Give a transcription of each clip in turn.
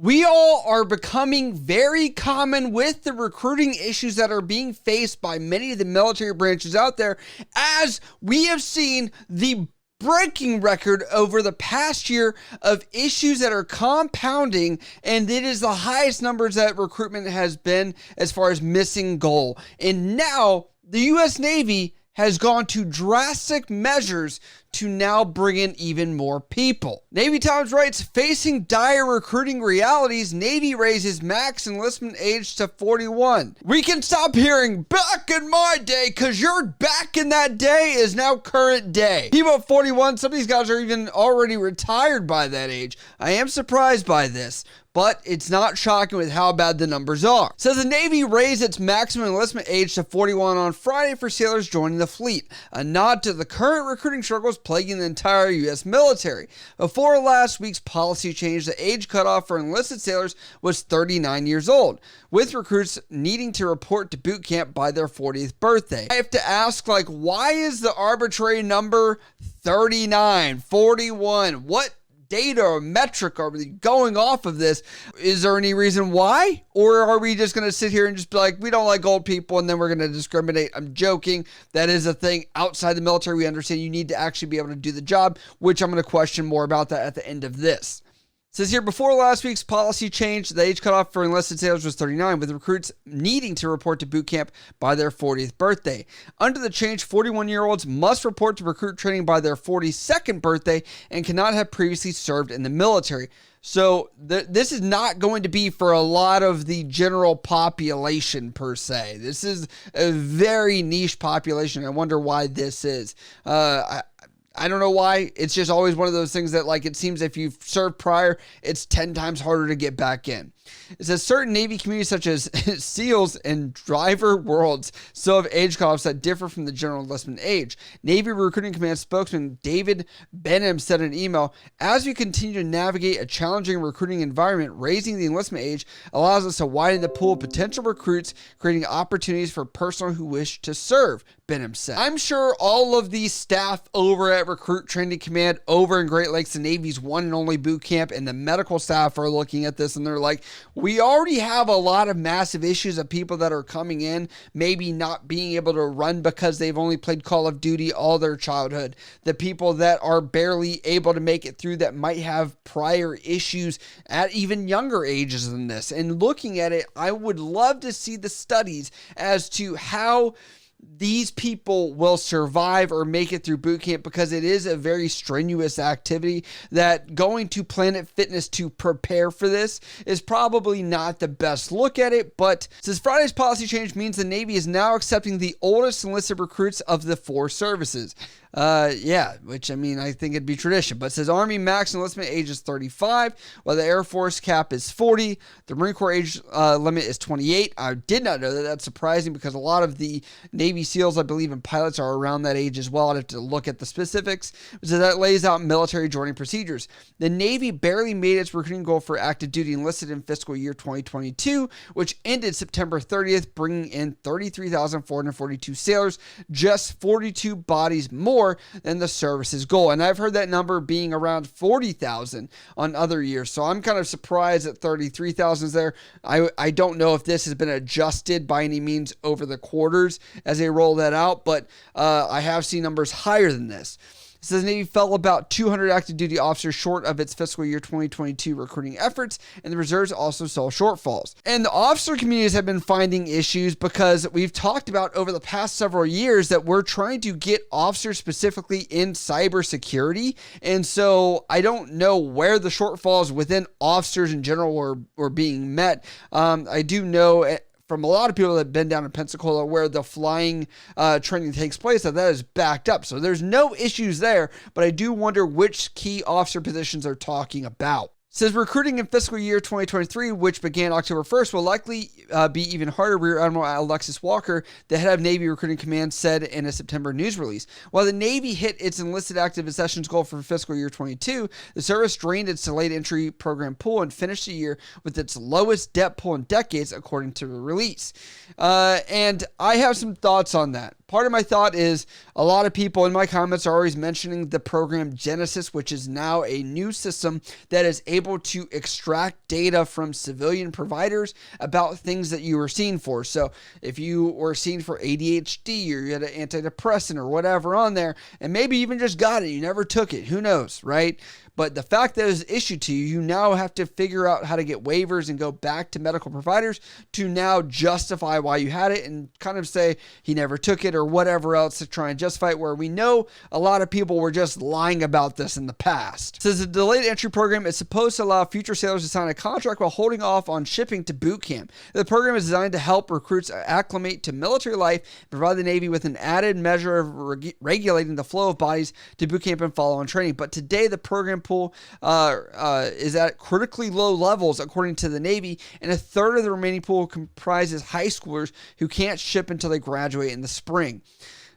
We all are becoming very common with the recruiting issues that are being faced by many of the military branches out there, as we have seen the breaking record over the past year of issues that are compounding, and it is the highest numbers that recruitment has been as far as missing goal. And now the U.S. Navy has gone to drastic measures to now bring in even more people. Navy Times writes, facing dire recruiting realities, Navy raises max enlistment age to 41. We can stop hearing back in my day, because your back in that day is now current day. People at 41, some of these guys are even already retired by that age. I am surprised by this, but it's not shocking with how bad the numbers are. It says the Navy raised its maximum enlistment age to 41 on Friday for sailors joining the fleet, a nod to the current recruiting struggles plaguing the entire U.S. military. Before last week's policy change, the age cutoff for enlisted sailors was 39 years old, with recruits needing to report to boot camp by their 40th birthday. I have to ask, why is the arbitrary number 39, 41? What data or metric are we going off of this? Is there any reason why? Or are we just going to sit here and just be like, we don't like old people and then we're going to discriminate? I'm joking. That is a thing outside the military. We understand you need to actually be able to do the job, which I'm going to question more about that at the end of this. It says here, before last week's policy change, the age cutoff for enlisted sailors was 39, with recruits needing to report to boot camp by their 40th birthday. Under the change, 41-year-olds must report to recruit training by their 42nd birthday and cannot have previously served in the military. So this is not going to be for a lot of the general population per se. This is a very niche population. I wonder why this is. I don't know why. It's just always one of those things that, it seems if you've served prior, it's 10 times harder to get back in. It says certain Navy communities such as SEALs and driver worlds still have age cutoffs that differ from the general enlistment age. Navy Recruiting Command spokesman David Benham said in an email, as we continue to navigate a challenging recruiting environment, raising the enlistment age allows us to widen the pool of potential recruits, creating opportunities for personnel who wish to serve, Benham said. I'm sure all of the staff over at Recruit Training Command over in Great Lakes, the Navy's one and only boot camp, and the medical staff are looking at this and they're like, we already have a lot of massive issues of people that are coming in, maybe not being able to run because they've only played Call of Duty all their childhood. The people that are barely able to make it through that might have prior issues at even younger ages than this. And looking at it, I would love to see the studies as to how these people will survive or make it through boot camp, because it is a very strenuous activity that going to Planet Fitness to prepare for this is probably not the best look at it. But since Friday's policy change means the Navy is now accepting the oldest enlisted recruits of the four services. Which I think it'd be tradition, but it says Army max enlistment age is 35, while the Air Force cap is 40. The Marine Corps age limit is 28. I did not know that. That's surprising because a lot of the Navy SEALs, I believe, and pilots are around that age as well. I'd have to look at the specifics. So that lays out military joining procedures. The Navy barely made its recruiting goal for active duty enlisted in fiscal year 2022, which ended September 30th, bringing in 33,442 sailors, just 42 bodies more than the service's goal. And I've heard that number being around 40,000 on other years. So I'm kind of surprised that 33,000 is there. I don't know if this has been adjusted by any means over the quarters as they roll that out, but I have seen numbers higher than this. It says the Navy fell about 200 active duty officers short of its fiscal year 2022 recruiting efforts, and the reserves also saw shortfalls. And the officer communities have been finding issues because we've talked about over the past several years that we're trying to get officers specifically in cybersecurity. And so I don't know where the shortfalls within officers in general were being met. I do know from a lot of people that have been down in Pensacola where the flying training takes place, that is backed up. So there's no issues there, but I do wonder which key officer positions they're talking about. It says recruiting in fiscal year 2023, which began October 1st, will likely be even harder, Rear Admiral Alexis Walker, the head of Navy Recruiting Command, said in a September news release. While the Navy hit its enlisted active accessions goal for fiscal year 22, the service drained its delayed entry program pool and finished the year with its lowest debt pool in decades, according to the release. And I have some thoughts on that. Part of my thought is a lot of people in my comments are always mentioning the program Genesis, which is now a new system that is able to extract data from civilian providers about things that you were seen for. So if you were seen for ADHD or you had an antidepressant or whatever on there, and maybe even just got it, you never took it, who knows, right? But the fact that it was issued to you, you now have to figure out how to get waivers and go back to medical providers to now justify why you had it and kind of say he never took it or whatever else to try and justify it, where we know a lot of people were just lying about this in the past. It says the delayed entry program is supposed to allow future sailors to sign a contract while holding off on shipping to boot camp. The program is designed to help recruits acclimate to military life and provide the Navy with an added measure of regulating the flow of bodies to boot camp and follow-on training. But today, the program pool is at critically low levels, according to the Navy, and a third of the remaining pool comprises high schoolers who can't ship until they graduate in the spring.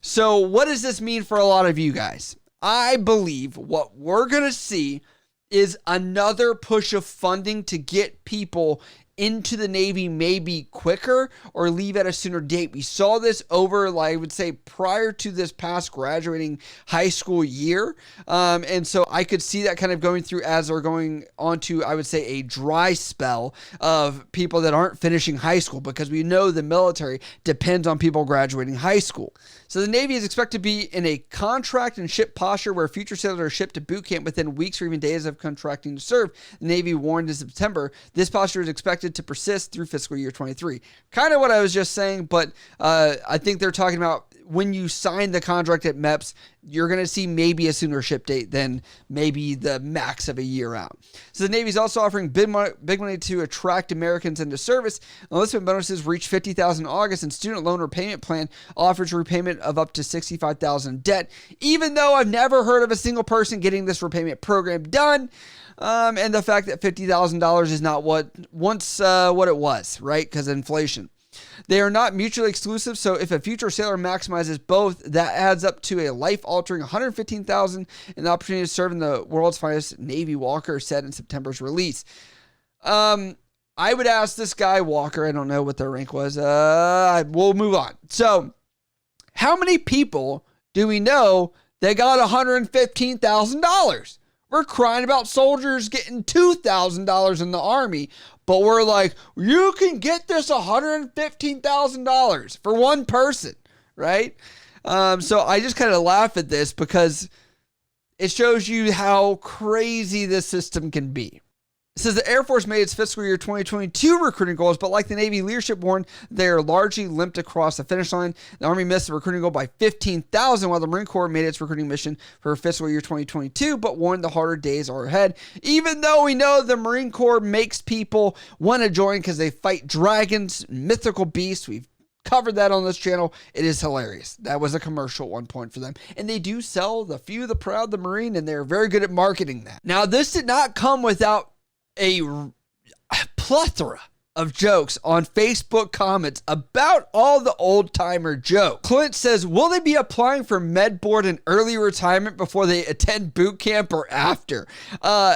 So what does this mean for a lot of you guys? I believe what we're going to see is another push of funding to get people into the Navy maybe quicker or leave at a sooner date. We saw this over, like I would say, prior to this past graduating high school year. And so I could see that kind of going through as they're going on to, I would say, a dry spell of people that aren't finishing high school, because we know the military depends on people graduating high school. So the Navy is expected to be in a contract and ship posture where future sailors are shipped to boot camp within weeks or even days of contracting to serve. The Navy warned in September this posture is expected to persist through fiscal year 23. Kind of what I was just saying, but I think they're talking about when you sign the contract at MEPS, you're going to see maybe a sooner ship date than maybe the max of a year out. So the Navy is also offering big money to attract Americans into service. Enlistment bonuses reach $50,000 in August, and student loan repayment plan offers repayment of up to $65,000 in debt, even though I've never heard of a single person getting this repayment program done. And the fact that $50,000 is not what it was, right? Because of inflation. They are not mutually exclusive, so if a future sailor maximizes both, that adds up to a life-altering $115,000 and the opportunity to serve in the world's finest Navy, Walker said in September's release. I would ask this guy, Walker, I don't know what their rank was. We'll move on. So, how many people do we know that got $115,000? We're crying about soldiers getting $2,000 in the Army, but we're like, you can get this $115,000 for one person, right? So I just kind of laugh at this because it shows you how crazy this system can be. It says the Air Force made its fiscal year 2022 recruiting goals, but like the Navy leadership warned, they are largely limped across the finish line. The Army missed the recruiting goal by 15,000, while the Marine Corps made its recruiting mission for fiscal year 2022, but warned the harder days are ahead. Even though we know the Marine Corps makes people want to join because they fight dragons, mythical beasts. We've covered that on this channel. It is hilarious. That was a commercial at one point for them. And they do sell the few, the proud, the Marine, and they're very good at marketing that. Now, this did not come without a plethora of jokes on Facebook comments about all the old-timer jokes. Clint says, will they be applying for med board and early retirement before they attend boot camp or after?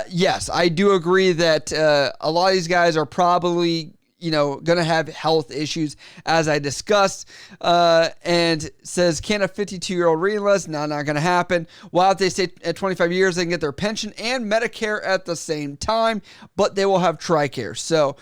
Yes, I do agree that a lot of these guys are probably going to have health issues, as I discussed, and says, can a 52-year-old re-enlist? No, not going to happen. While if they stay at 25 years, they can get their pension and Medicare at the same time, but they will have TRICARE. So,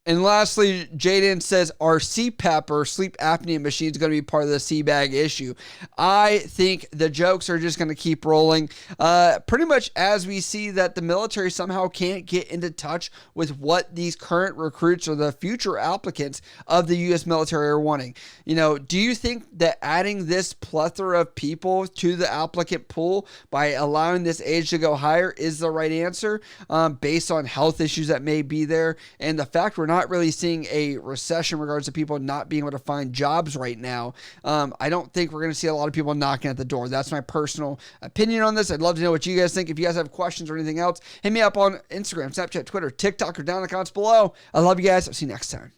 and lastly, Jaden says, are CPAP or sleep apnea machines going to be part of the CBAG issue? I think the jokes are just going to keep rolling. Pretty much as we see that the military somehow can't get into touch with what these current recruits or the future applicants of the U.S. military are wanting. Do you think that adding this plethora of people to the applicant pool by allowing this age to go higher is the right answer based on health issues that may be there and the fact we're not really seeing a recession in regards to people not being able to find jobs right now? I don't think we're going to see a lot of people knocking at the door. That's my personal opinion on this. I'd love to know what you guys think. If you guys have questions or anything else, hit me up on Instagram, Snapchat, Twitter, TikTok, or down in the comments below. I love you guys. I'll see you next time.